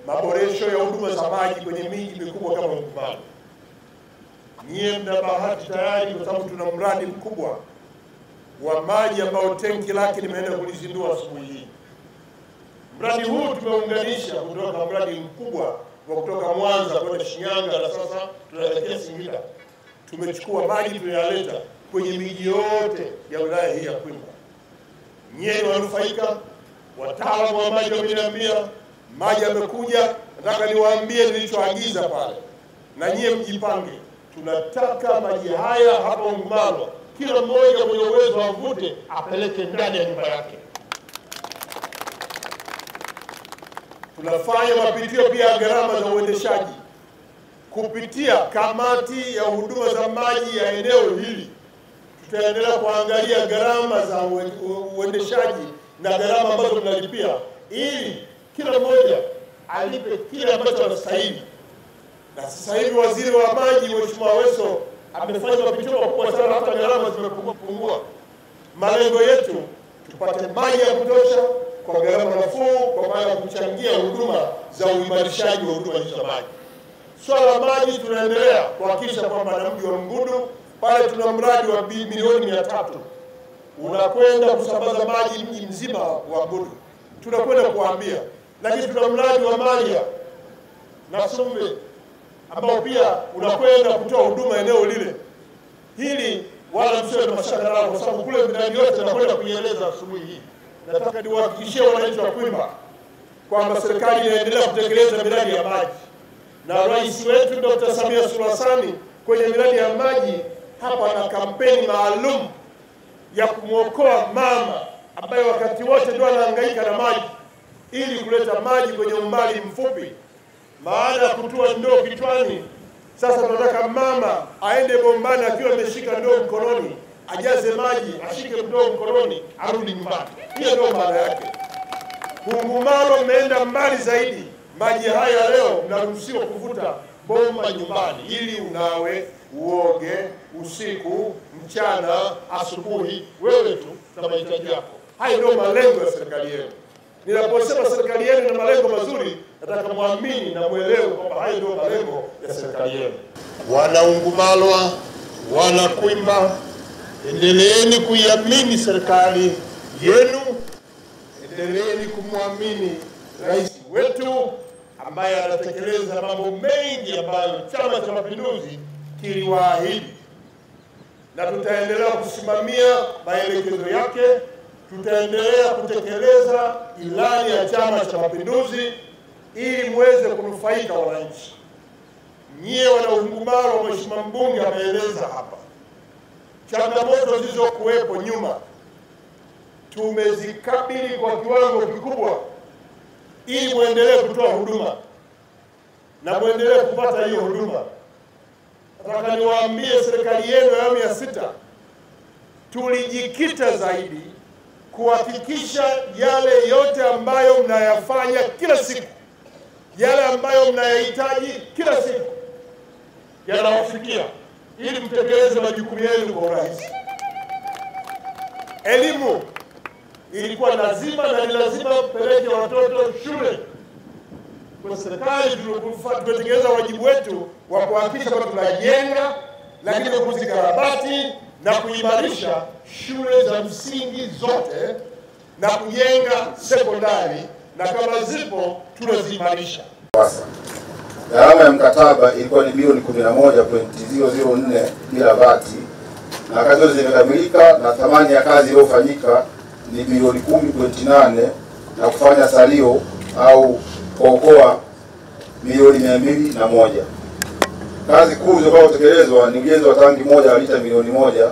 maboresho ya huduma za maji kwenye miji mikubwa kama Ngumalo. Nyie mna bahati tayari kwa sababu tuna mradi mkubwa wa maji ambao tenki lake nimeenda kulizindua asubuhi hii. Mradi huu tumeunganisha kutoka mradi mkubwa wa kutoka Mwanza kwenda Shinyanga na sasa tunaelekea Singida. Tumechukua maji tunayaleta kwenye miji yote ya wilaya hii ya Kwimba. Nyie wanufaika, wataalamu wa maji wameniambia maji yamekuja. Nataka niwaambie nilichoagiza pale, na nyie mjipange. Tunataka maji haya hapa Ngumalo, kila mmoja mwenye uwezo avute apeleke ndani ya nyumba yake. Tunafanya mapitio pia ya gharama za uendeshaji kupitia kamati ya huduma za maji ya eneo hili. Tutaendelea kuangalia gharama za uendeshaji na gharama ambazo tunalipia, ili kila mmoja alipe kile ambacho anastahili. Na sasa hivi waziri wa maji Mheshimiwa Aweso amefanya mapitio makubwa sana, hata gharama zimepungua. Malengo yetu tupate maji ya kutosha kwa gharama nafuu, kwa maana ya kuchangia huduma za uimarishaji wa huduma za maji. Swala la maji tunaendelea kuhakikisha kwamba na mji wa Mgudu pale tuna mradi wa milioni 300 unakwenda kusambaza maji mji mzima wa Mgudu. Tunakwenda kuambia, lakini tuna mradi wa Malia na Sumbe ambao pia unakwenda kutoa huduma eneo lile. Hili wala msiwe na mashaka nalo, kwa sababu kule miradi yote tunakwenda kuieleza asubuhi hii. Nataka niwahakikishie wananchi wa Kwimba kwamba serikali inaendelea kutekeleza miradi ya maji, na rais wetu Dr. Samia Suluhu Hassan kwenye miradi ya maji hapa na kampeni maalum ya kumwokoa mama ambaye wakati wote ndio anahangaika na maji ili kuleta maji kwenye umbali mfupi. Maana ya kutua ndoo kichwani, sasa tunataka mama aende bombani akiwa ameshika ndoo mkononi, ajaze maji, ashike ndoo mkononi, arudi nyumbani. Hiyo ndio maana yake. Ngumalo umeenda mbali zaidi. Maji haya leo mnaruhusiwa kuvuta bomba nyumbani ili unawe, uoge, usiku, mchana, asubuhi, wewe tu na mahitaji yako. Hayo ndio malengo ya serikali yenu. Ninaposema serikali yenu ina malengo mazuri, nataka muamini na muelewe kwamba hayo ndio malengo ya serikali yenu. Wana Ngumalo, wana Kwimba, endeleeni kuiamini serikali yenu, endeleeni kumwamini rais wetu ambaye anatekeleza mambo mengi ambayo Chama cha Mapinduzi kiliwaahidi, na tutaendelea kusimamia maelekezo yake. Tutaendelea kutekeleza ilani ya Chama cha Mapinduzi ili muweze kunufaika wananchi. Nyie wana Ngumalo, Mheshimiwa mbunge ameeleza hapa changamoto zilizokuwepo nyuma, tumezikabili kwa kiwango kikubwa ili muendelee kutoa huduma na muendelee kupata hiyo huduma. Nataka niwaambie serikali yenu ya awamu ya 6 tulijikita zaidi kuhakikisha yale yote ambayo mnayafanya kila siku, yale ambayo mnayahitaji kila siku yanawafikia ili mtekeleze majukumu yenu kwa urahisi. Elimu ilikuwa lazima na ni lazima kupeleke watoto shule. Kwa serikali tumetekeleza wajibu wetu wa kuhakikisha kwamba tunajenga, lakini kuzikarabati na kuimarisha shule za msingi zote na kujenga sekondari, na kama zipo tunaziimarisha. Gharama ya mkataba ilikuwa ni bilioni 11.004 bila VAT, na kazi zote zimekamilika na thamani ya kazi iliyofanyika ni bilioni 10.8 na kufanya salio au kuokoa milioni 201. Kazi kuu zilizotekelezwa ni ujenzi wa tangi moja la lita milioni 1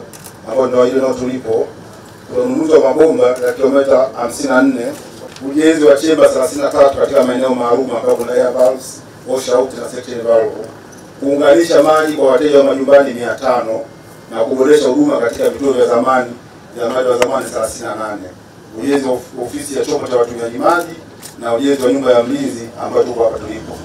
ambao ndio ile ndio tulipo, ununuzi wa mabomba ya kilomita 54, ujenzi wa chemba 33 katika maeneo maalum ambapo kuna air valves, wash out na section valve, kuunganisha maji kwa wateja wa majumbani 500 na kuboresha huduma katika vituo vya zamani vya maji wa zamani 38, ujenzi wa ofisi ya chombo cha watumiaji maji na ujenzi wa nyumba ya mlinzi ambayo tuko hapa tulipo.